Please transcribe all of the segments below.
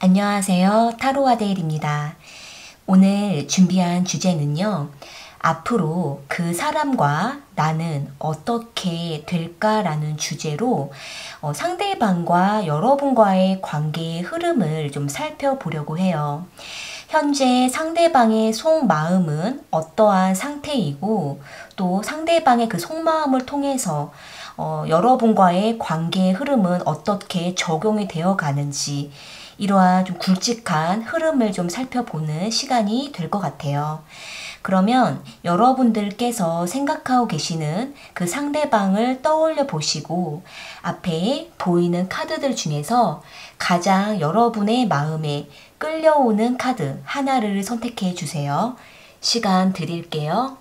안녕하세요. 타로 아데일입니다. 오늘 준비한 주제는요. 앞으로 그 사람과 나는 어떻게 될까라는 주제로 상대방과 여러분과의 관계의 흐름을 좀 살펴보려고 해요. 현재 상대방의 속마음은 어떠한 상태이고 또 상대방의 그 속마음을 통해서 여러분과의 관계의 흐름은 어떻게 적용이 되어 가는지 이러한 좀 굵직한 흐름을 좀 살펴보는 시간이 될 것 같아요. 그러면 여러분들께서 생각하고 계시는 그 상대방을 떠올려 보시고 앞에 보이는 카드들 중에서 가장 여러분의 마음에 끌려오는 카드 하나를 선택해 주세요. 시간 드릴게요.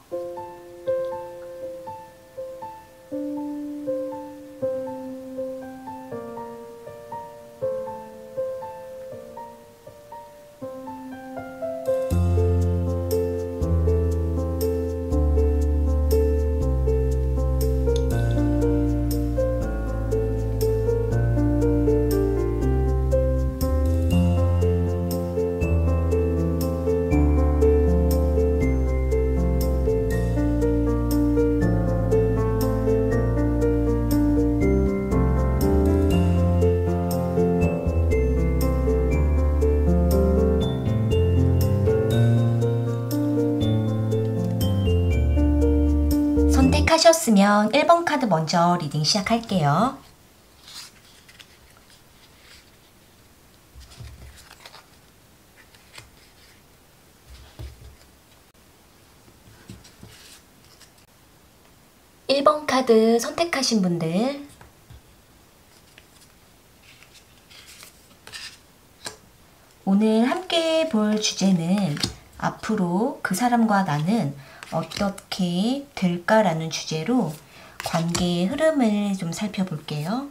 선택하셨으면 1번 카드 먼저 리딩 시작할게요. (1번) 카드 선택하신 분들 오늘 함께 볼 주제는 앞으로 그 사람과 나는 어떻게 될까라는 주제로 관계의 흐름을 좀 살펴볼게요.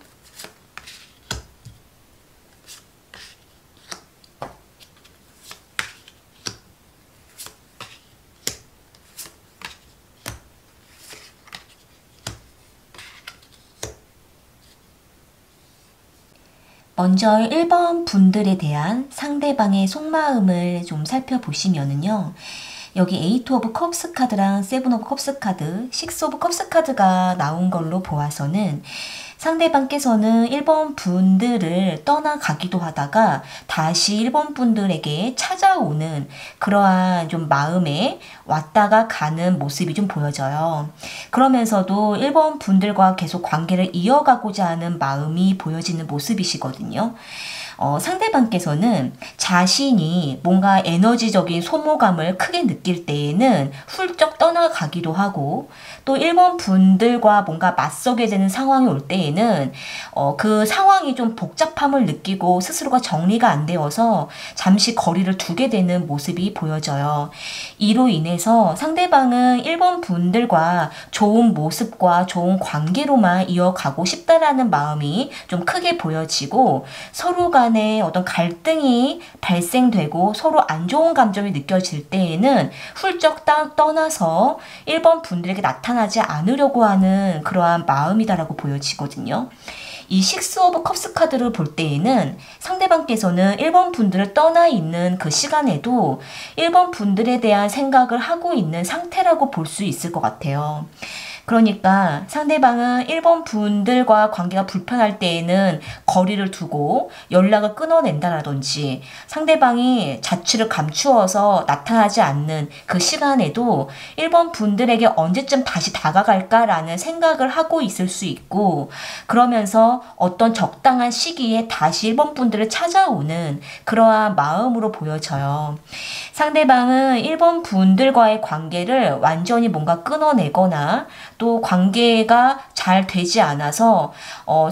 먼저 1번 분들에 대한 상대방의 속마음을 좀 살펴보시면은요. 여기 8 오브 컵스 카드랑 7 오브 컵스 카드, 6 오브 컵스 카드가 나온 걸로 보아서는 상대방께서는 1번 분들을 떠나가기도 하다가 다시 1번 분들에게 찾아오는 그러한 좀 마음에 왔다가 가는 모습이 좀 보여져요. 그러면서도 1번 분들과 계속 관계를 이어가고자 하는 마음이 보여지는 모습이시거든요. 상대방께서는 자신이 뭔가 에너지적인 소모감을 크게 느낄 때에는 훌쩍 떠나가기도 하고 또 1번 분들과 뭔가 맞서게 되는 상황이 올 때에는 그 상황이 좀 복잡함을 느끼고 스스로가 정리가 안 되어서 잠시 거리를 두게 되는 모습이 보여져요. 이로 인해서 상대방은 1번 분들과 좋은 모습과 좋은 관계로만 이어가고 싶다라는 마음이 좀 크게 보여지고 서로 간에 어떤 갈등이 발생되고 서로 안 좋은 감정이 느껴질 때에는 훌쩍 떠나서 1번 분들에게 나타나지 않으려고 하는 그러한 마음이다라고 보여지거든요. 이 6 오브 컵스 카드를 볼 때에는 상대방께서는 1번 분들을 떠나 있는 그 시간에도 1번 분들에 대한 생각을 하고 있는 상태라고 볼 수 있을 것 같아요. 그러니까 상대방은 1번 분들과 관계가 불편할 때에는 거리를 두고 연락을 끊어낸다라든지 상대방이 자취를 감추어서 나타나지 않는 그 시간에도 1번 분들에게 언제쯤 다시 다가갈까라는 생각을 하고 있을 수 있고 그러면서 어떤 적당한 시기에 다시 1번 분들을 찾아오는 그러한 마음으로 보여져요. 상대방은 1번 분들과의 관계를 완전히 뭔가 끊어내거나 또 관계가 잘 되지 않아서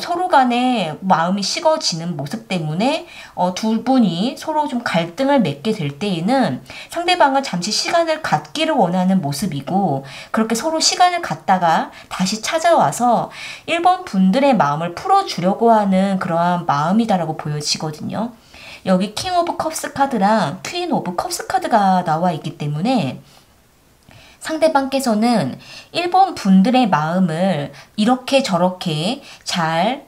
서로 간에 마음이 식어지는 모습 때문에 두 분이 서로 좀 갈등을 맺게 될 때에는 상대방은 잠시 시간을 갖기를 원하는 모습이고 그렇게 서로 시간을 갖다가 다시 찾아와서 1번 분들의 마음을 풀어주려고 하는 그러한 마음이다라고 보여지거든요. 여기 킹 오브 컵스 카드랑 퀸 오브 컵스 카드가 나와 있기 때문에 상대방께서는 1번 분들의 마음을 이렇게 저렇게 잘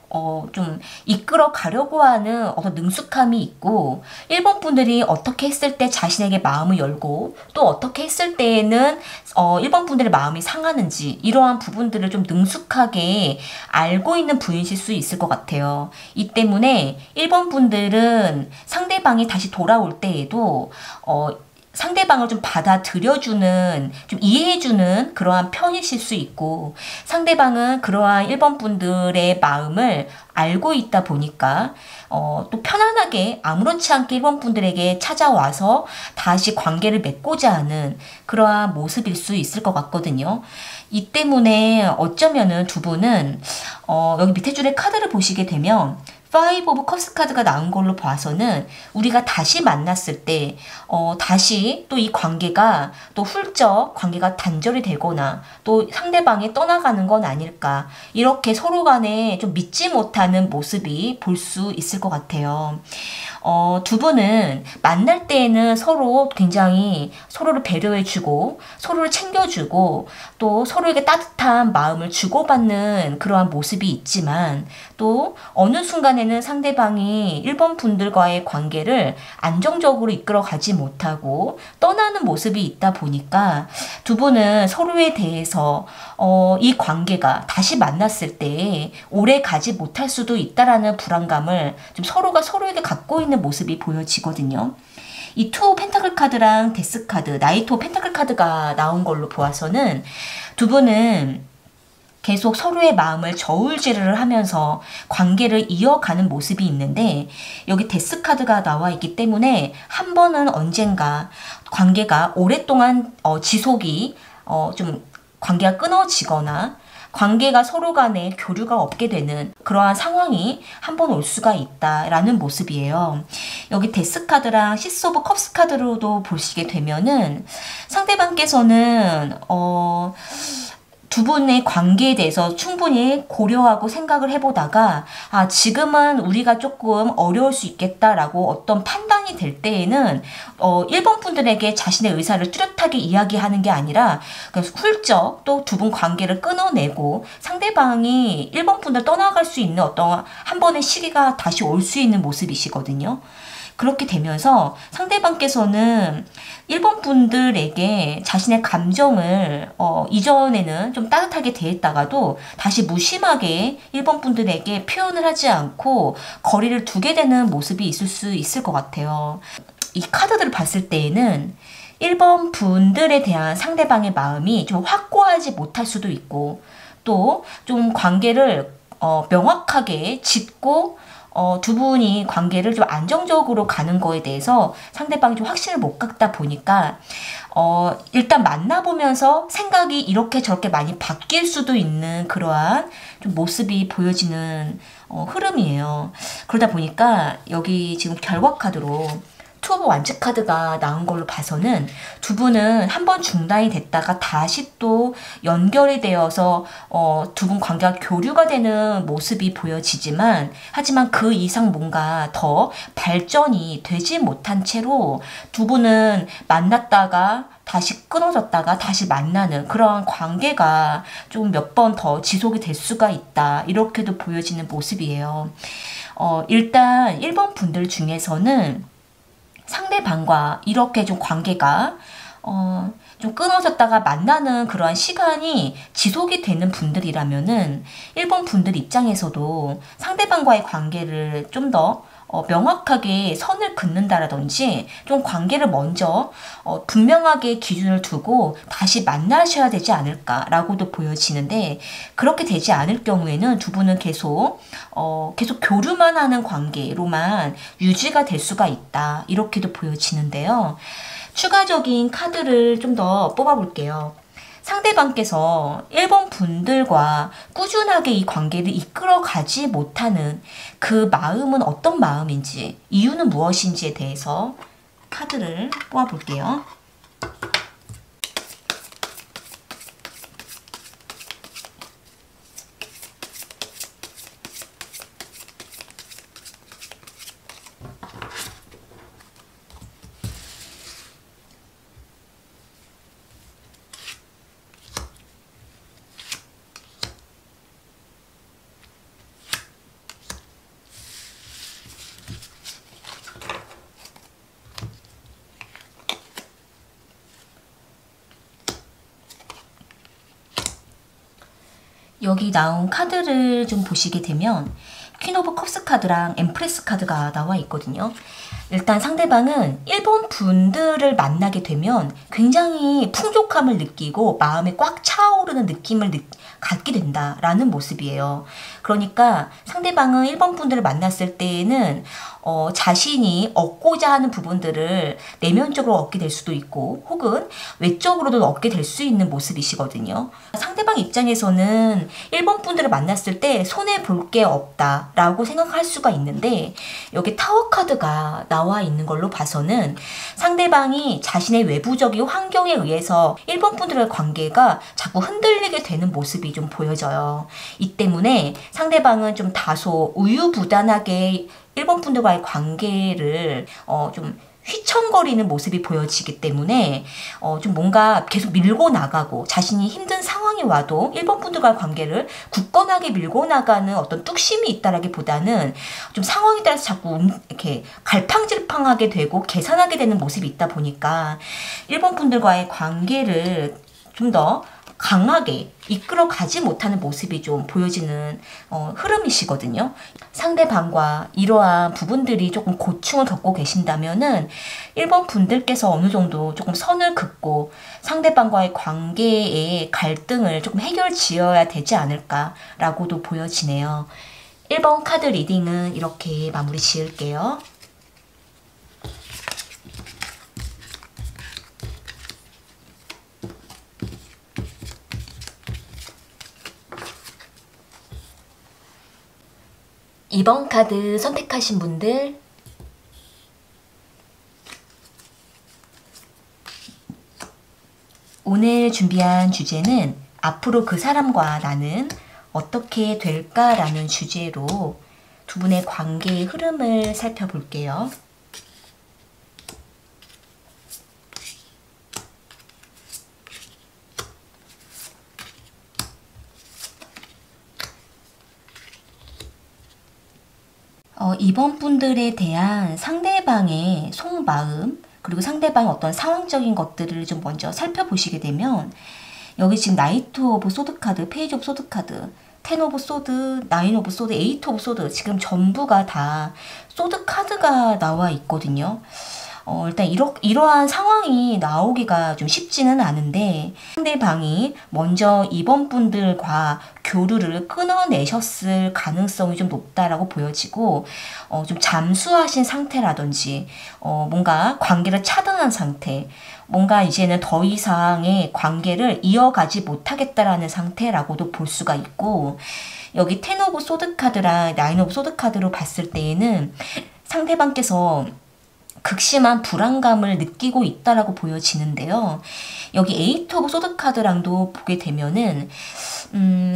좀 이끌어 가려고 하는 어떤 능숙함이 있고, 1번 분들이 어떻게 했을 때 자신에게 마음을 열고 또 어떻게 했을 때에는 1번 분들의 마음이 상하는지, 이러한 부분들을 좀 능숙하게 알고 있는 분이실 수 있을 것 같아요. 이 때문에 1번 분들은 상대방이 다시 돌아올 때에도 상대방을 좀 받아들여주는, 좀 이해해주는 그러한 편이실 수 있고, 상대방은 그러한 1번 분들의 마음을 알고 있다 보니까 또 편안하게 아무렇지 않게 1번 분들에게 찾아와서 다시 관계를 맺고자 하는 그러한 모습일 수 있을 것 같거든요. 이 때문에 어쩌면은 두 분은 여기 밑에 줄에 카드를 보시게 되면 파이브 오브 컵스 카드가 나온 걸로 봐서는 우리가 다시 만났을 때 다시 또 이 관계가 또 훌쩍 관계가 단절이 되거나 또 상대방이 떠나가는 건 아닐까, 이렇게 서로 간에 좀 믿지 못하는 모습이 볼 수 있을 것 같아요. 두 분은 만날 때에는 서로 굉장히 서로를 배려해주고 서로를 챙겨주고 또 서로에게 따뜻한 마음을 주고받는 그러한 모습이 있지만, 또 어느 순간에는 상대방이 1번 분들과의 관계를 안정적으로 이끌어가지 못하고 떠나는 모습이 있다 보니까 두 분은 서로에 대해서 이 관계가 다시 만났을 때 오래 가지 못할 수도 있다라는 불안감을 좀 서로가 서로에게 갖고 있는 모습이 보여지거든요. 이 투 펜타클 카드랑 데스 카드, 나이트 오브 펜타클 카드가 나온 걸로 보아서는 두 분은 계속 서로의 마음을 저울질을 하면서 관계를 이어가는 모습이 있는데, 여기 데스 카드가 나와 있기 때문에 한 번은 언젠가 관계가 오랫동안 지속이 좀 관계가 끊어지거나 관계가 서로 간에 교류가 없게 되는 그러한 상황이 한 번 올 수가 있다라는 모습이에요. 여기 데스 카드랑 시스 오브 컵스 카드로도 보시게 되면은 상대방께서는 두 분의 관계에 대해서 충분히 고려하고 생각을 해보다가 지금은 우리가 조금 어려울 수 있겠다라고 어떤 판단이 될 때에는 1번 분들에게 자신의 의사를 뚜렷하게 이야기하는 게 아니라 훌쩍 또 두 분 관계를 끊어내고 상대방이 1번 분들 떠나갈 수 있는 어떤 한 번의 시기가 다시 올 수 있는 모습이시거든요. 그렇게 되면서 상대방께서는 1번 분들에게 자신의 감정을 이전에는 좀 따뜻하게 대했다가도 다시 무심하게 1번 분들에게 표현을 하지 않고 거리를 두게 되는 모습이 있을 수 있을 것 같아요. 이 카드들을 봤을 때에는 1번 분들에 대한 상대방의 마음이 좀 확고하지 못할 수도 있고, 또 좀 관계를 명확하게 짚고 두 분이 관계를 좀 안정적으로 가는 거에 대해서 상대방이 좀 확신을 못 갖다 보니까 일단 만나보면서 생각이 이렇게 저렇게 많이 바뀔 수도 있는 그러한 좀 모습이 보여지는 흐름이에요. 그러다 보니까 여기 지금 결과 카드로 투 오브 완즈 카드가 나온 걸로 봐서는 두 분은 한번 중단이 됐다가 다시 또 연결이 되어서 두 분 관계가 교류가 되는 모습이 보여지지만, 하지만 그 이상 뭔가 더 발전이 되지 못한 채로 두 분은 만났다가 다시 끊어졌다가 다시 만나는 그런 관계가 좀 몇 번 더 지속이 될 수가 있다, 이렇게도 보여지는 모습이에요. 일단 1번 분들 중에서는 상대방과 이렇게 좀 관계가 좀 끊어졌다가 만나는 그러한 시간이 지속이 되는 분들이라면은 1번 분들 입장에서도 상대방과의 관계를 좀 더 명확하게 선을 긋는다라든지 좀 관계를 먼저 분명하게 기준을 두고 다시 만나셔야 되지 않을까라고도 보여지는데, 그렇게 되지 않을 경우에는 두 분은 계속 교류만 하는 관계로만 유지가 될 수가 있다, 이렇게도 보여지는데요. 추가적인 카드를 좀 더 뽑아볼게요. 상대방께서 1번 분들과 꾸준하게 이 관계를 이끌어가지 못하는 그 마음은 어떤 마음인지, 이유는 무엇인지에 대해서 카드를 뽑아볼게요. 여기 나온 카드를 좀 보시게 되면 퀸 오브 컵스 카드랑 엠프레스 카드가 나와 있거든요. 일단 상대방은 1번 분들을 만나게 되면 굉장히 풍족함을 느끼고 마음에 꽉 차오르는 느낌을 갖게 된다라는 모습이에요. 그러니까 상대방은 1번 분들을 만났을 때에는 자신이 얻고자 하는 부분들을 내면적으로 얻게 될 수도 있고 혹은 외적으로도 얻게 될 수 있는 모습이시거든요. 상대방 입장에서는 1번 분들을 만났을 때 손해볼 게 없다라고 생각할 수가 있는데 여기 타워 카드가 나와 있는 걸로 봐서는 상대방이 자신의 외부적인 환경에 의해서 1번 분들의 관계가 자꾸 흔들리게 되는 모습이 좀 보여져요. 이 때문에 상대방은 좀 다소 우유부단하게 1번 분들과의 관계를 좀 휘청거리는 모습이 보여지기 때문에 좀 뭔가 계속 밀고 나가고 자신이 힘든 상황이 와도 1번 분들과의 관계를 굳건하게 밀고 나가는 어떤 뚝심이 있다라기보다는 좀 상황에 따라서 자꾸 이렇게 갈팡질팡하게 되고 계산하게 되는 모습이 있다 보니까 1번 분들과의 관계를 좀 더 강하게 이끌어 가지 못하는 모습이 좀 보여지는 흐름이시거든요. 상대방과 이러한 부분들이 조금 고충을 겪고 계신다면은 1번 분들께서 어느 정도 조금 선을 긋고 상대방과의 관계의 갈등을 조금 해결 지어야 되지 않을까라고도 보여지네요. 1번 카드 리딩은 이렇게 마무리 지을게요. 이번 카드 선택하신 분들 오늘 준비한 주제는 앞으로 그 사람과 나는 어떻게 될까라는 주제로 두 분의 관계의 흐름을 살펴볼게요. 이번 분들에 대한 상대방의 속마음 그리고 상대방의 어떤 상황적인 것들을 좀 먼저 살펴보시게 되면 여기 지금 나이트 오브 소드 카드, 페이지 오브 소드 카드, 텐 오브 소드, 나인 오브 소드, 에이트 오브 소드 지금 전부가 다 소드 카드가 나와 있거든요. 일단 이러한 상황이 나오기가 좀 쉽지는 않은데 상대방이 먼저 이번 분들과 교류를 끊어내셨을 가능성이 좀 높다라고 보여지고 좀 잠수하신 상태라든지 뭔가 관계를 차단한 상태 뭔가 이제는 더 이상의 관계를 이어가지 못하겠다라는 상태라고도 볼 수가 있고 여기 텐 오브 소드 카드랑 나인 오브 소드 카드로 봤을 때에는 상대방께서 극심한 불안감을 느끼고 있다라고 보여지는데요. 여기 에이트 오브 소드 카드랑도 보게 되면은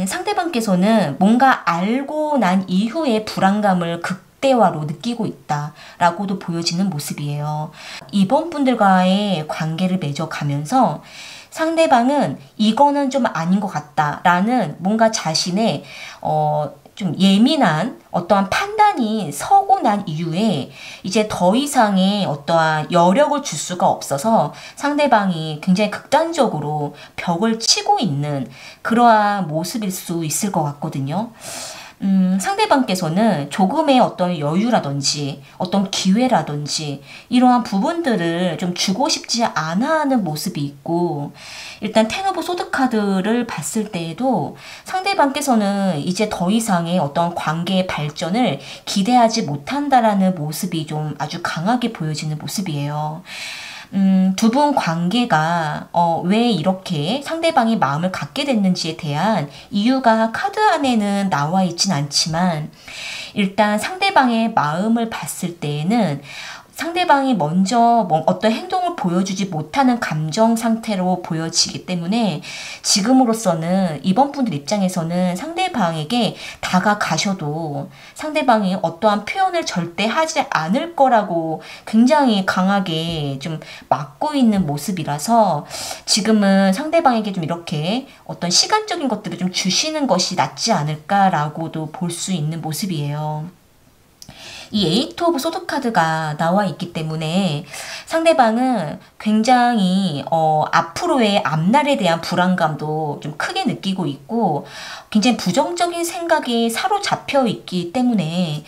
상대방께서는 뭔가 알고 난 이후에 불안감을 극대화로 느끼고 있다라고도 보여지는 모습이에요. 이번 분들과의 관계를 맺어가면서 상대방은 이거는 좀 아닌 것 같다라는 뭔가 자신의 좀 예민한 어떠한 판단이 서고 난 이후에 이제 더 이상의 어떠한 여력을 줄 수가 없어서 상대방이 굉장히 극단적으로 벽을 치고 있는 그러한 모습일 수 있을 것 같거든요. 상대방께서는 조금의 어떤 여유라든지 어떤 기회라든지 이러한 부분들을 좀 주고 싶지 않아 하는 모습이 있고 일단 텐 오브 소드 카드를 봤을 때에도 상대방께서는 이제 더 이상의 어떤 관계의 발전을 기대하지 못한다라는 모습이 좀 아주 강하게 보여지는 모습이에요. 두 분 관계가 왜 이렇게 상대방이 마음을 갖게 됐는지에 대한 이유가 카드 안에는 나와 있진 않지만 일단 상대방의 마음을 봤을 때에는 상대방이 먼저 어떤 행동을 보여주지 못하는 감정 상태로 보여지기 때문에 지금으로서는 이번 분들 입장에서는 상대방에게 다가가셔도 상대방이 어떠한 표현을 절대 하지 않을 거라고 굉장히 강하게 좀 막고 있는 모습이라서 지금은 상대방에게 좀 이렇게 어떤 시간적인 것들을 좀 주시는 것이 낫지 않을까라고도 볼 수 있는 모습이에요. 이 에이트 오브 소드 카드가 나와 있기 때문에 상대방은 굉장히 앞으로의 앞날에 대한 불안감도 좀 크게 느끼고 있고 굉장히 부정적인 생각에 사로잡혀 있기 때문에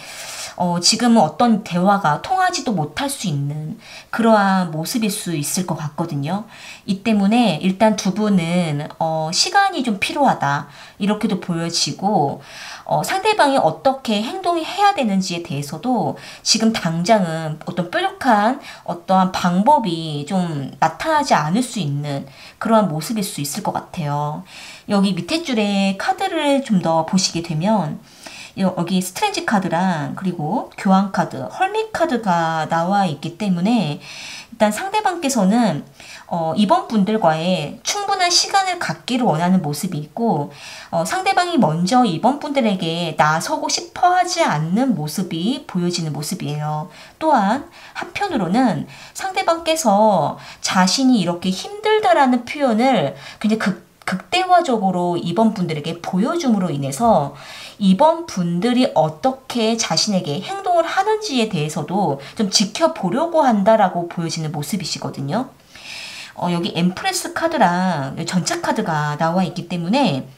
지금은 어떤 대화가 통하지도 못할 수 있는 그러한 모습일 수 있을 것 같거든요. 이 때문에 일단 두 분은 시간이 좀 필요하다 이렇게도 보여지고 상대방이 어떻게 행동해야 되는지에 대해서도 지금 당장은 어떤 뾰족한 어떠한 방법이 좀 나타나지 않을 수 있는 그러한 모습일 수 있을 것 같아요. 여기 밑에 줄에 카드를 좀 더 보시게 되면 여기 스트레인지 카드랑 그리고 교환 카드, 헐밋 카드가 나와 있기 때문에 일단 상대방께서는 이번 분들과의 충분한 시간을 갖기를 원하는 모습이 있고 상대방이 먼저 이번 분들에게 나서고 싶어 하지 않는 모습이 보여지는 모습이에요. 또한 한편으로는 상대방께서 자신이 이렇게 힘들다라는 표현을 굉장히 극대화적으로 이번 분들에게 보여줌으로 인해서 이번 분들이 어떻게 자신에게 행동을 하는지에 대해서도 좀 지켜보려고 한다라고 보여지는 모습이시거든요. 여기 엠프레스 카드랑 전차 카드가 나와 있기 때문에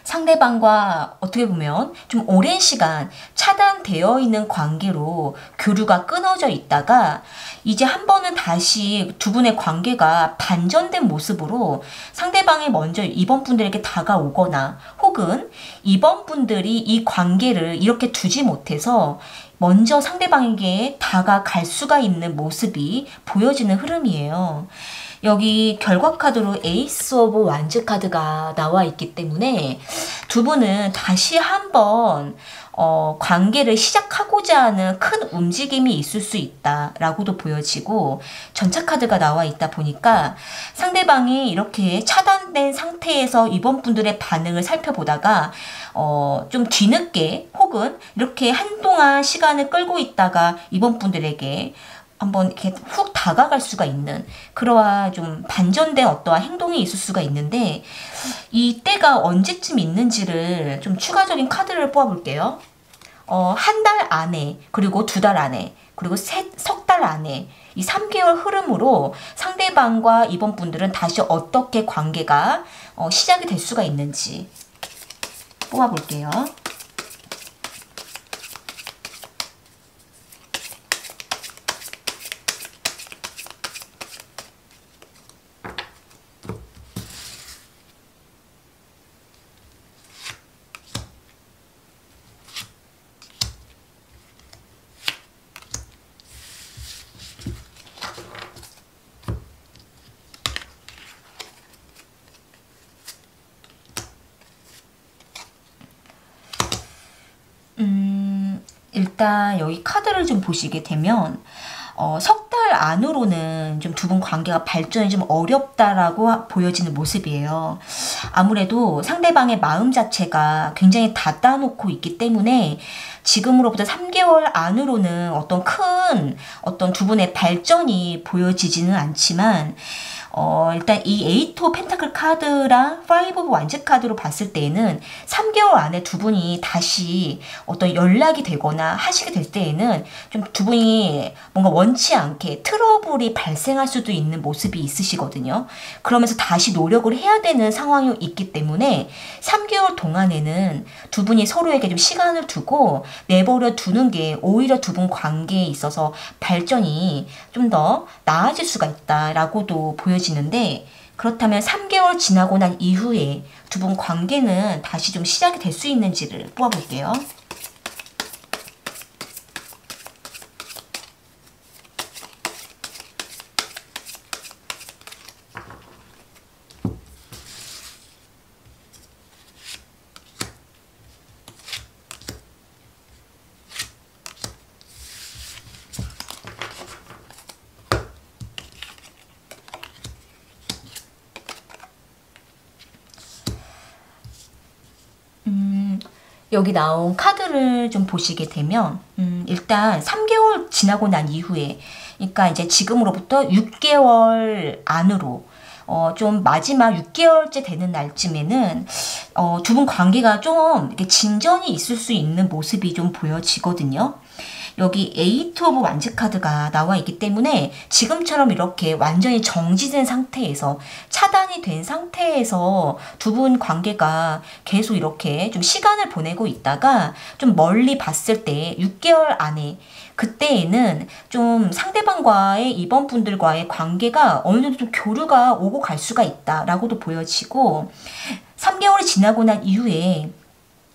상대방과 어떻게 보면 좀 오랜 시간 차단되어 있는 관계로 교류가 끊어져 있다가 이제 한 번은 다시 두 분의 관계가 반전된 모습으로 상대방이 먼저 이번 분들에게 다가오거나 혹은 이번 분들이 이 관계를 이렇게 두지 못해서 먼저 상대방에게 다가갈 수가 있는 모습이 보여지는 흐름이에요. 여기 결과 카드로 에이스 오브 완즈 카드가 나와 있기 때문에 두 분은 다시 한번 관계를 시작하고자 하는 큰 움직임이 있을 수 있다라고도 보여지고 전차 카드가 나와 있다 보니까 상대방이 이렇게 차단된 상태에서 이번 분들의 반응을 살펴보다가 좀 뒤늦게 혹은 이렇게 한동안 시간을 끌고 있다가 이번 분들에게 한번 이렇게 훅 다가갈 수가 있는 그러한 좀 반전된 어떠한 행동이 있을 수가 있는데 이 때가 언제쯤 있는지를 좀 추가적인 카드를 뽑아볼게요. 한 달 안에 그리고 두 달 안에 그리고 석 달 안에 이 3개월 흐름으로 상대방과 이번 분들은 다시 어떻게 관계가 시작이 될 수가 있는지 뽑아볼게요. 일단 여기 카드를 좀 보시게 되면 석 달 안으로는 좀 두 분 관계가 발전이 좀 어렵다라고 보여지는 모습이에요. 아무래도 상대방의 마음 자체가 굉장히 닫아놓고 있기 때문에 지금으로부터 3개월 안으로는 어떤 두 분의 발전이 보여지지는 않지만 일단 이 에이트 오브 펜타클 카드랑 파이브 오브 완즈 카드로 봤을 때에는 3개월 안에 두 분이 다시 어떤 연락이 되거나 하시게 될 때에는 좀 두 분이 뭔가 원치 않게 트러블이 발생할 수도 있는 모습이 있으시거든요. 그러면서 다시 노력을 해야 되는 상황이 있기 때문에 3개월 동안에는 두 분이 서로에게 좀 시간을 두고 내버려 두는 게 오히려 두 분 관계에 있어서 발전이 좀 더 나아질 수가 있다라고도 보여지는데 그렇다면 3개월 지나고 난 이후에 두 분 관계는 다시 좀 시작이 될 수 있는지를 뽑아볼게요. 여기 나온 카드를 좀 보시게 되면 일단 3개월 지나고 난 이후에 그러니까 이제 지금으로부터 6개월 안으로 좀 마지막 6개월째 되는 날쯤에는 두 분 관계가 좀 이렇게 진전이 있을 수 있는 모습이 좀 보여지거든요. 여기 에이트 오브 완즈 카드가 나와 있기 때문에 지금처럼 이렇게 완전히 정지된 상태에서 차단이 된 상태에서 두 분 관계가 계속 이렇게 좀 시간을 보내고 있다가 좀 멀리 봤을 때 6개월 안에 그때에는 좀 상대방과의 이번 분들과의 관계가 어느 정도 좀 교류가 오고 갈 수가 있다라고도 보여지고 3개월이 지나고 난 이후에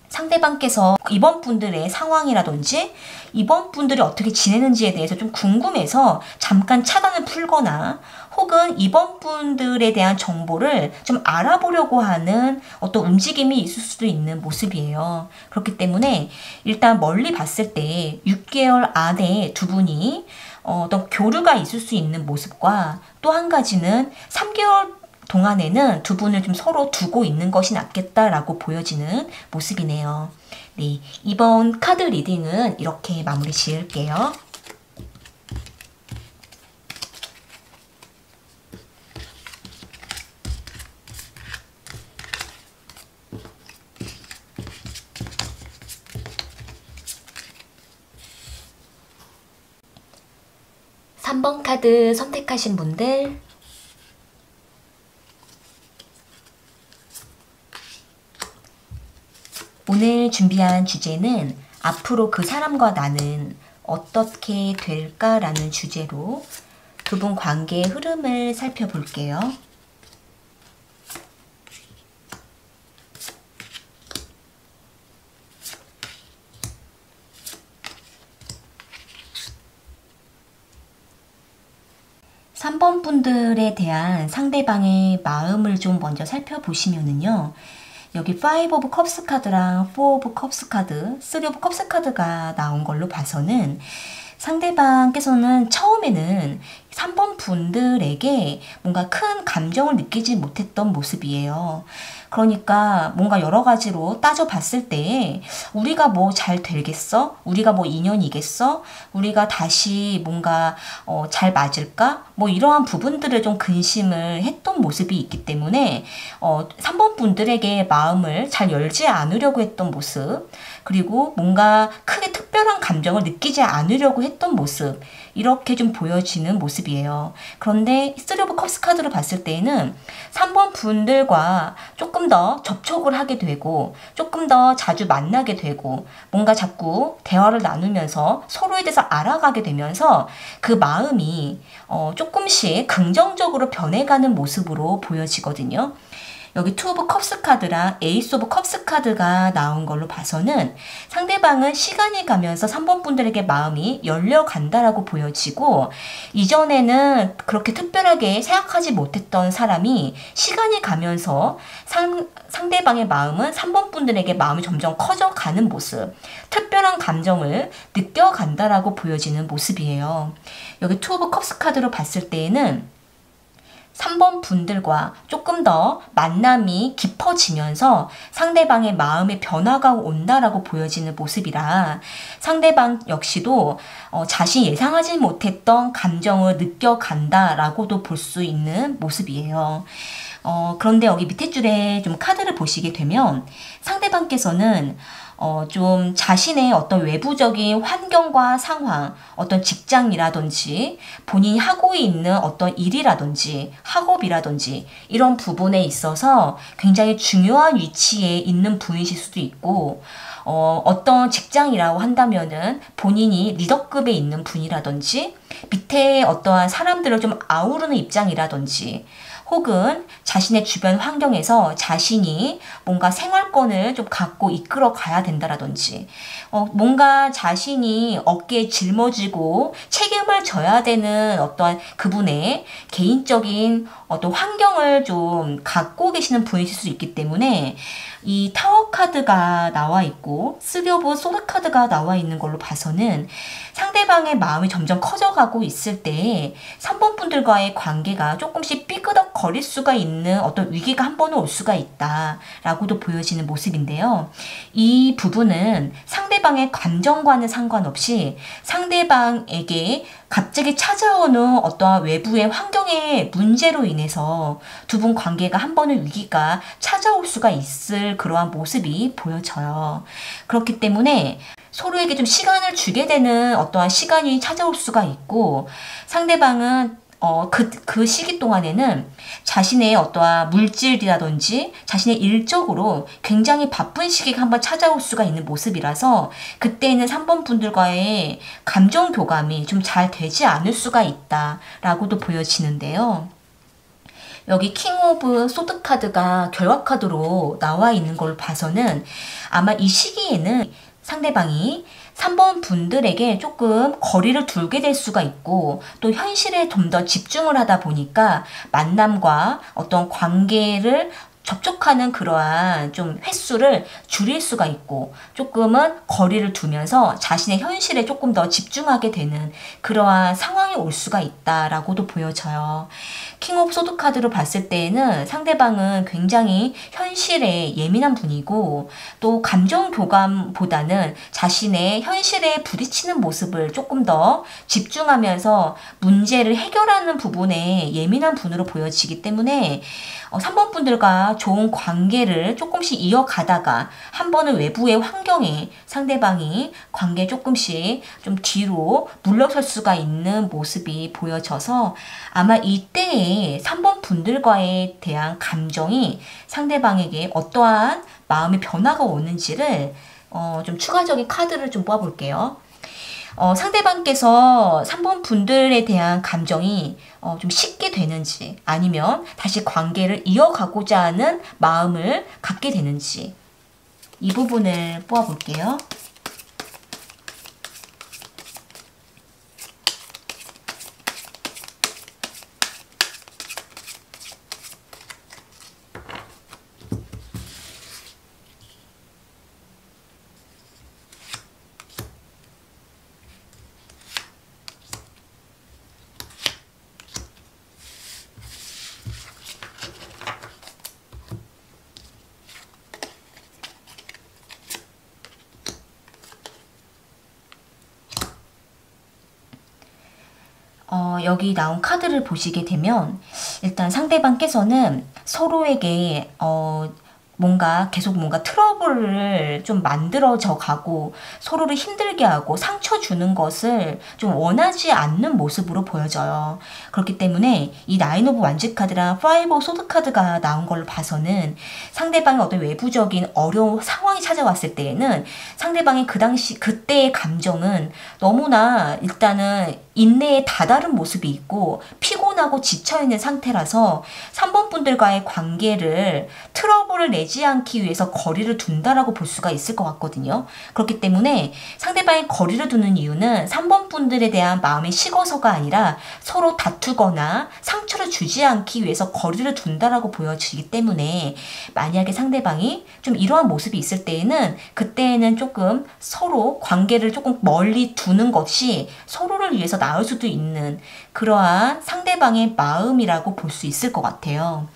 상대방께서 이번 분들의 상황이라든지 이번 분들이 어떻게 지내는지에 대해서 좀 궁금해서 잠깐 차단을 풀거나 혹은 이번 분들에 대한 정보를 좀 알아보려고 하는 어떤 움직임이 있을 수도 있는 모습이에요. 그렇기 때문에 일단 멀리 봤을 때 6개월 안에 두 분이 어떤 교류가 있을 수 있는 모습과 또 한 가지는 3개월 동안에는 두 분을 좀 서로 두고 있는 것이 낫겠다라고 보여지는 모습이네요. 네, 이번 카드 리딩은 이렇게 마무리 지을게요. 삼 번 카드 선택하신 분들 오늘 준비한 주제는 앞으로 그 사람과 나는 어떻게 될까라는 주제로 두 분 관계의 흐름을 살펴볼게요. 삼 번 분들에 대한 상대방의 마음을 좀 먼저 살펴보시면은요. 여기 5 오브 컵스 카드랑 4 오브 컵스 카드, 3 오브 컵스 카드가 나온 걸로 봐서는 상대방께서는 처음에는 3번 분들에게 뭔가 큰 감정을 느끼지 못했던 모습이에요. 그러니까 뭔가 여러 가지로 따져봤을 때 우리가 뭐 잘 되겠어? 우리가 뭐 인연이겠어? 우리가 다시 뭔가 잘 맞을까? 뭐 이러한 부분들을 좀 근심을 했던 모습이 있기 때문에 3번 분들에게 마음을 잘 열지 않으려고 했던 모습, 그리고 뭔가 크게 특별한 감정을 느끼지 않으려고 했던 모습, 이렇게 좀 보여지는 모습이에요. 그런데 3 오브 컵스 카드로 봤을 때는 3번 분들과 조금 더 접촉을 하게 되고 조금 더 자주 만나게 되고 뭔가 자꾸 대화를 나누면서 서로에 대해서 알아가게 되면서 그 마음이 조금씩 긍정적으로 변해가는 모습으로 보여지거든요. 여기 2 오브 컵스 카드랑 에이스 오브 컵스 카드가 나온 걸로 봐서는 상대방은 시간이 가면서 3번 분들에게 마음이 열려간다라고 보여지고 이전에는 그렇게 특별하게 생각하지 못했던 사람이 시간이 가면서 상대방의 마음은 3번 분들에게 마음이 점점 커져가는 모습, 특별한 감정을 느껴간다라고 보여지는 모습이에요. 여기 2 오브 컵스 카드로 봤을 때에는 3번 분들과 조금 더 만남이 깊어지면서 상대방의 마음의 변화가 온다라고 보여지는 모습이라 상대방 역시도 자신이 예상하지 못했던 감정을 느껴간다라고도 볼 수 있는 모습이에요. 그런데 여기 밑에 줄에 좀 카드를 보시게 되면 상대방께서는 좀 자신의 어떤 외부적인 환경과 상황, 어떤 직장이라든지 본인이 하고 있는 어떤 일이라든지 학업이라든지 이런 부분에 있어서 굉장히 중요한 위치에 있는 분이실 수도 있고 어떤 직장이라고 한다면은 본인이 리더급에 있는 분이라든지 밑에 어떠한 사람들을 좀 아우르는 입장이라든지 혹은 자신의 주변 환경에서 자신이 뭔가 생활권을 좀 갖고 이끌어 가야 된다라든지 뭔가 자신이 어깨에 짊어지고 책임을 져야 되는 어떤 그분의 개인적인 어떤 환경을 좀 갖고 계시는 분이실 수 있기 때문에 이 타워 카드가 나와 있고 3 오브 소드 카드가 나와 있는 걸로 봐서는 상대방의 마음이 점점 커져가고 있을 때 3번 분들과의 관계가 조금씩 삐그덕 거릴 수가 있는 어떤 위기가 한 번은 올 수가 있다라고도 보여지는 모습인데요. 이 부분은 상대방의 감정과는 상관없이 상대방에게 갑자기 찾아오는 어떠한 외부의 환경의 문제로 인해서 두 분 관계가 한 번은 위기가 찾아올 수가 있을 그러한 모습이 보여져요. 그렇기 때문에 서로에게 좀 시간을 주게 되는 어떠한 시간이 찾아올 수가 있고, 상대방은 그 시기 동안에는 자신의 어떠한 물질이라든지 자신의 일적으로 굉장히 바쁜 시기가 한번 찾아올 수가 있는 모습이라서 그때는 3번 분들과의 감정 교감이 좀 잘 되지 않을 수가 있다라고도 보여지는데요. 여기 킹 오브 소드 카드가 결과 카드로 나와 있는 걸 봐서는 아마 이 시기에는 상대방이 3번 분들에게 조금 거리를 두게 될 수가 있고, 또 현실에 좀 더 집중을 하다 보니까 만남과 어떤 관계를 접촉하는 그러한 좀 횟수를 줄일 수가 있고, 조금은 거리를 두면서 자신의 현실에 조금 더 집중하게 되는 그러한 상황이 올 수가 있다라고도 보여져요. 킹 오브 소드 카드로 봤을 때에는 상대방은 굉장히 현실에 예민한 분이고, 또 감정 교감보다는 자신의 현실에 부딪히는 모습을 조금 더 집중하면서 문제를 해결하는 부분에 예민한 분으로 보여지기 때문에 3번 분들과 좋은 관계를 조금씩 이어가다가 한 번은 외부의 환경에 상대방이 관계 조금씩 좀 뒤로 물러설 수가 있는 모습이 보여져서 아마 이때에 3번 분들과에 대한 감정이 상대방에게 어떠한 마음의 변화가 오는지를 좀 추가적인 카드를 좀 뽑아볼게요. 상대방께서 3번 분들에 대한 감정이 좀 식게 되는지, 아니면 다시 관계를 이어가고자 하는 마음을 갖게 되는지, 이 부분을 뽑아볼게요. 여기 나온 카드를 보시게 되면 일단 상대방께서는 서로에게 계속 뭔가 트러블을 좀 만들어져 가고 서로를 힘들게 하고 상처 주는 것을 좀 원하지 않는 모습으로 보여져요. 그렇기 때문에 이 나인 오브 완즈 카드랑 파이브 오브 소드 카드가 나온 걸로 봐서는 상대방의 어떤 외부적인 어려운 상황이 찾아왔을 때에는 상대방의 그때의 감정은 너무나 일단은 인내에 다다른 모습이 있고 피곤하고 지쳐있는 상태라서 3번 분들과의 관계를 트러블을 내지 않기 위해서 거리를 둔다라고 볼 수가 있을 것 같거든요. 그렇기 때문에 상대방이 거리를 두는 이유는 3번 분들에 대한 마음이 식어서가 아니라 서로 다투거나 상처를 주지 않기 위해서 거리를 둔다라고 보여지기 때문에 만약에 상대방이 좀 이러한 모습이 있을 때에는 그때에는 조금 서로 관계를 조금 멀리 두는 것이 서로를 위해서 나을 수도 있는 그러한 상대방의 마음이라고 볼 수 있을 것 같아요.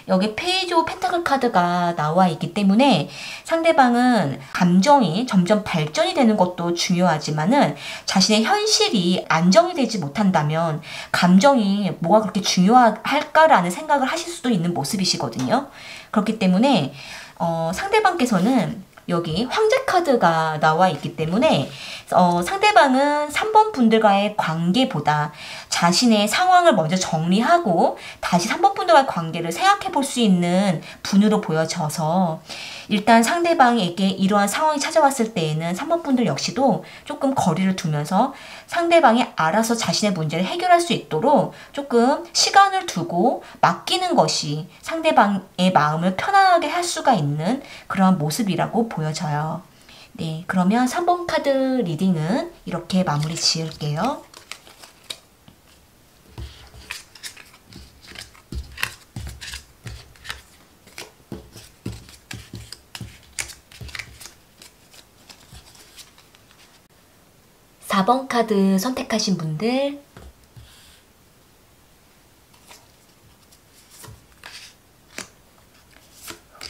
여기 페이지 오브 펜타클 카드가 나와 있기 때문에 상대방은 감정이 점점 발전이 되는 것도 중요하지만은 자신의 현실이 안정이 되지 못한다면 감정이 뭐가 그렇게 중요할까라는 생각을 하실 수도 있는 모습이시거든요. 그렇기 때문에 상대방께서는 여기 황제 카드가 나와 있기 때문에 상대방은 3번 분들과의 관계보다 자신의 상황을 먼저 정리하고 다시 3번 분들과의 관계를 생각해 볼 수 있는 분으로 보여져서 일단 상대방에게 이러한 상황이 찾아왔을 때에는 3번 분들 역시도 조금 거리를 두면서 상대방이 알아서 자신의 문제를 해결할 수 있도록 조금 시간을 두고 맡기는 것이 상대방의 마음을 편안하게 할 수가 있는 그러한 모습이라고 보여져요. 네, 그러면 3번 카드 리딩은 이렇게 마무리 지을게요. (4번) 카드 선택하신 분들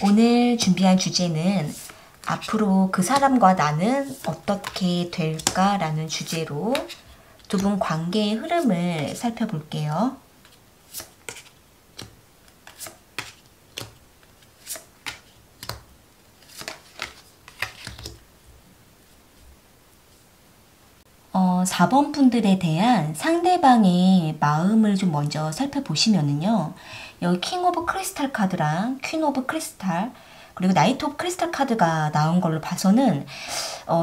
오늘 준비한 주제는 앞으로 그 사람과 나는 어떻게 될까라는 주제로 두 분 관계의 흐름을 살펴볼게요. 4번 분들에 대한 상대방의 마음을 좀 먼저 살펴보시면은요. 여기 킹 오브 크리스탈 카드랑 퀸 오브 크리스탈 그리고 나이트 오브 크리스탈 카드가 나온 걸로 봐서는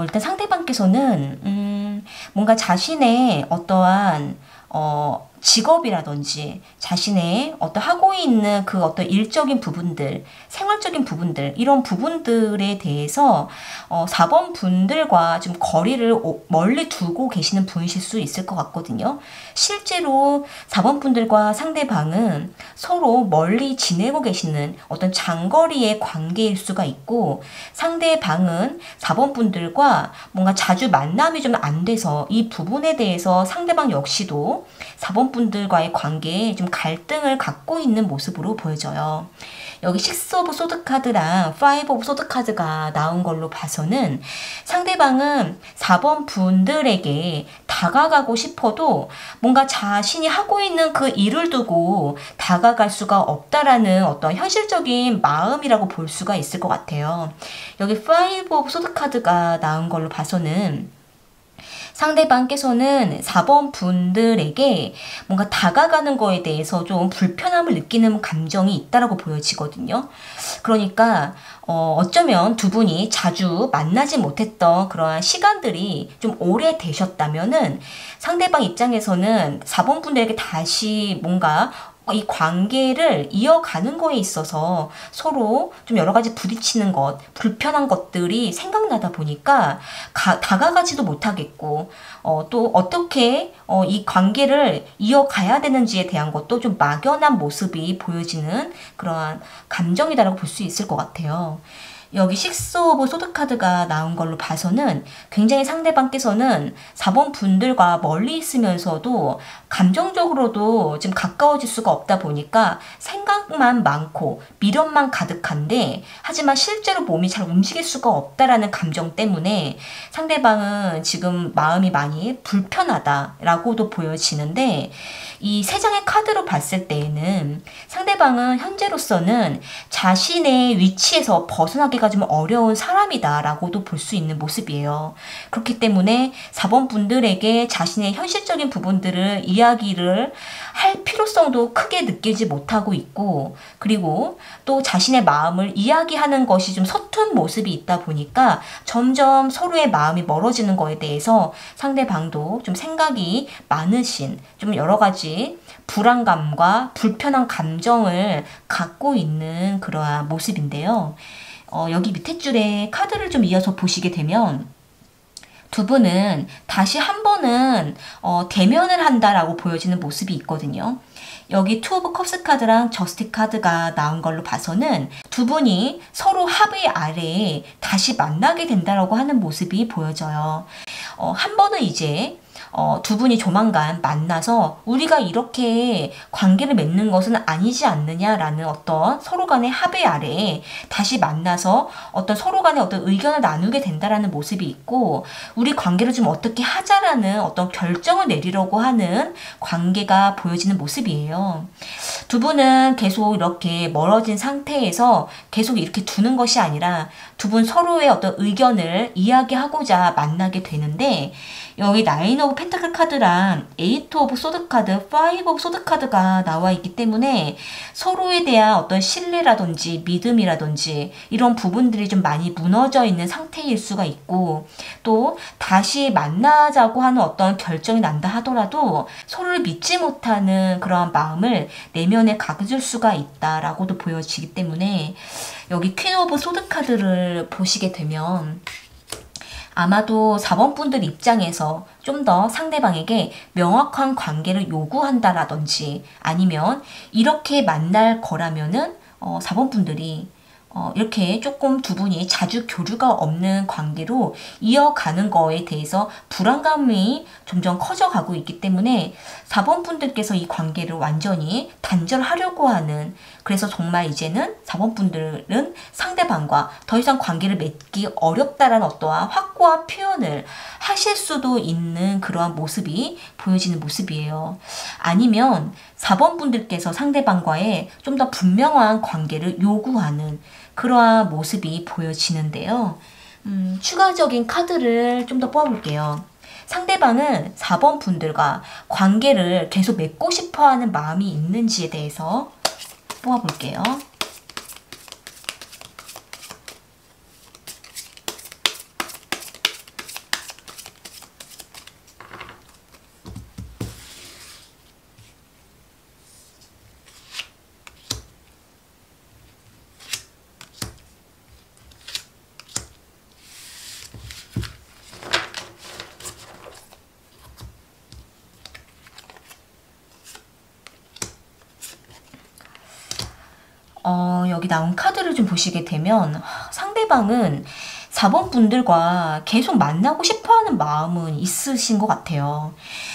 일단 상대방께서는 뭔가 자신의 어떠한 직업이라든지 자신의 하고 있는 그 어떤 일적인 부분들, 생활적인 부분들 이런 부분들에 대해서 4번 분들과 좀 거리를 멀리 두고 계시는 분이실 수 있을 것 같거든요. 실제로 4번 분들과 상대방은 서로 멀리 지내고 계시는 어떤 장거리의 관계일 수가 있고 상대방은 4번 분들과 뭔가 자주 만남이 좀 안 돼서 이 부분에 대해서 상대방 역시도 4번 분들과의 관계에 좀 갈등을 갖고 있는 모습으로 보여져요. 여기 6 오브 소드 카드랑 5 오브 소드 카드가 나온 걸로 봐서는 상대방은 4번 분들에게 다가가고 싶어도 뭔가 자신이 하고 있는 그 일을 두고 다가갈 수가 없다라는 어떤 현실적인 마음이라고 볼 수가 있을 것 같아요. 여기 5 오브 소드 카드가 나온 걸로 봐서는 상대방께서는 4번 분들에게 뭔가 다가가는 거에 대해서 좀 불편함을 느끼는 감정이 있다라고 보여지거든요. 그러니까 어쩌면 두 분이 자주 만나지 못했던 그러한 시간들이 좀 오래 되셨다면은 상대방 입장에서는 4번 분들에게 다시 뭔가 이 관계를 이어가는 거에 있어서 서로 좀 여러 가지 부딪히는 것, 불편한 것들이 생각나다 보니까 다가가지도 못하겠고 또 어떻게 이 관계를 이어가야 되는지에 대한 것도 좀 막연한 모습이 보여지는 그러한 감정이다라고 볼 수 있을 것 같아요. 여기 6 오브 소드 카드가 나온 걸로 봐서는 굉장히 상대방께서는 4번 분들과 멀리 있으면서도 감정적으로도 좀 가까워질 수가 없다 보니까 생각만 많고 미련만 가득한데 하지만 실제로 몸이 잘 움직일 수가 없다라는 감정 때문에 상대방은 지금 마음이 많이 불편하다라고도 보여지는데 이 3장의 카드로 봤을 때에는 상대방은 현재로서는 자신의 위치에서 벗어나기가 좀 어려운 사람이다라고도 볼 수 있는 모습이에요. 그렇기 때문에 4번 분들에게 자신의 현실적인 부분들을 이야기를 할 필요성도 크게 느끼지 못하고 있고 그리고 또 자신의 마음을 이야기하는 것이 좀 서툰 모습이 있다 보니까 점점 서로의 마음이 멀어지는 거에 대해서 상대방도 좀 생각이 많으신 좀 여러 가지 불안감과 불편한 감정을 갖고 있는 그러한 모습인데요. 여기 밑에 줄에 카드를 좀 이어서 보시게 되면 두 분은 다시 한 번은 대면을 한다라고 보여지는 모습이 있거든요. 여기 2 오브 컵스 카드랑 저스티 카드가 나온 걸로 봐서는 두 분이 서로 합의 아래에 다시 만나게 된다라고 하는 모습이 보여져요. 한 번은 이제 두 분이 조만간 만나서 우리가 이렇게 관계를 맺는 것은 아니지 않느냐라는 어떤 서로 간의 합의 아래에 다시 만나서 어떤 서로 간의 어떤 의견을 나누게 된다라는 모습이 있고 우리 관계를 좀 어떻게 하자라는 어떤 결정을 내리려고 하는 관계가 보여지는 모습이에요. 두 분은 계속 이렇게 멀어진 상태에서 계속 이렇게 두는 것이 아니라 두 분 서로의 어떤 의견을 이야기하고자 만나게 되는데 여기 9 오브 펜타클 카드랑 8 오브 소드 카드, 5 오브 소드 카드가 나와 있기 때문에 서로에 대한 어떤 신뢰라든지 믿음이라든지 이런 부분들이 좀 많이 무너져 있는 상태일 수가 있고 또 다시 만나자고 하는 어떤 결정이 난다 하더라도 서로를 믿지 못하는 그런 마음을 내면에 가질 수가 있다라고도 보여지기 때문에 여기 퀸 오브 소드 카드를 보시게 되면 아마도 4번 분들 입장에서 좀 더 상대방에게 명확한 관계를 요구한다라든지 아니면 이렇게 만날 거라면은 4번 분들이 이렇게 조금 두 분이 자주 교류가 없는 관계로 이어가는 거에 대해서 불안감이 점점 커져가고 있기 때문에 4번 분들께서 이 관계를 완전히 단절하려고 하는 그래서 정말 이제는 4번 분들은 상대방과 더 이상 관계를 맺기 어렵다라는 어떠한 확고한 표현을 하실 수도 있는 그러한 모습이 보여지는 모습이에요. 아니면 4번 분들께서 상대방과의 좀 더 분명한 관계를 요구하는 그러한 모습이 보여지는데요. 추가적인 카드를 좀 더 뽑아볼게요. 상대방은 4번 분들과 관계를 계속 맺고 싶어 하는 마음이 있는지에 대해서 뽑아볼게요. 여기 나온 카드를 좀 보시게 되면 상대방은 4번 분들과 계속 만나고 싶어하는 마음은 있으신 것 같아요.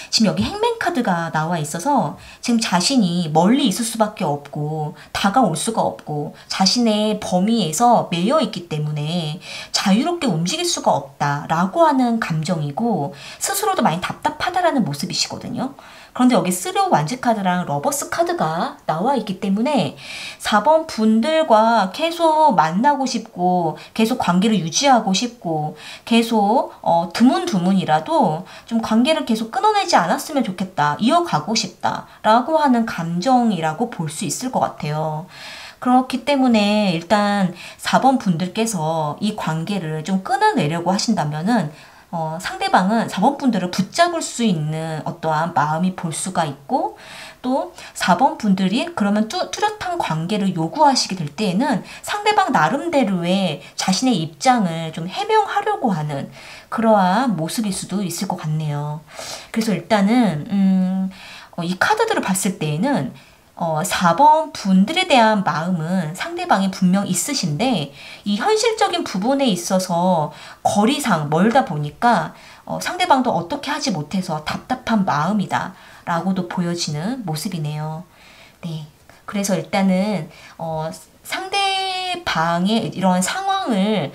지금 여기 행맨 카드가 나와 있어서 지금 자신이 멀리 있을 수밖에 없고 다가올 수가 없고 자신의 범위에서 매여 있기 때문에 자유롭게 움직일 수가 없다라고 하는 감정이고 스스로도 많이 답답하다라는 모습이시거든요. 그런데 여기 쓰레오 완즈 카드랑 러버스 카드가 나와 있기 때문에 4번 분들과 계속 만나고 싶고 계속 관계를 유지하고 싶고 계속 드문드문이라도 좀 관계를 계속 끊어내지 않았으면 좋겠다, 이어가고 싶다 라고 하는 감정이라고 볼 수 있을 것 같아요. 그렇기 때문에 일단 4번 분들께서 이 관계를 좀 끊어내려고 하신다면은 상대방은 4번 분들을 붙잡을 수 있는 어떠한 마음이 볼 수가 있고 또 4번 분들이 그러면 뚜렷한 관계를 요구하시게 될 때에는 상대방 나름대로의 자신의 입장을 좀 해명하려고 하는 그러한 모습일 수도 있을 것 같네요. 그래서 일단은 이 카드들을 봤을 때에는 4번 분들에 대한 마음은 상대방이 분명 있으신데 이 현실적인 부분에 있어서 거리상 멀다 보니까 상대방도 어떻게 하지 못해서 답답한 마음이다 라고도 보여지는 모습이네요. 네, 그래서 일단은 상대방의 이런 상황을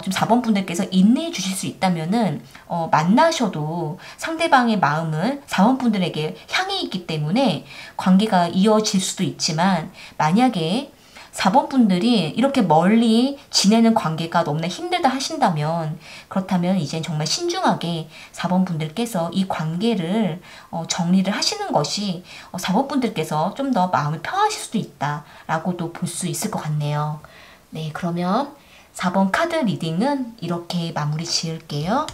좀 4번 분들께서 인내해 주실 수 있다면은 만나셔도 상대방의 마음은 4번 분들에게 향해 있기 때문에 관계가 이어질 수도 있지만 만약에 4번 분들이 이렇게 멀리 지내는 관계가 너무나 힘들다 하신다면 그렇다면 이젠 정말 신중하게 4번 분들께서 이 관계를 정리를 하시는 것이 4번 분들께서 좀 더 마음을 편하실 수도 있다라고도 볼 수 있을 것 같네요. 네, 그러면 4번 카드 리딩은 이렇게 마무리 지을게요.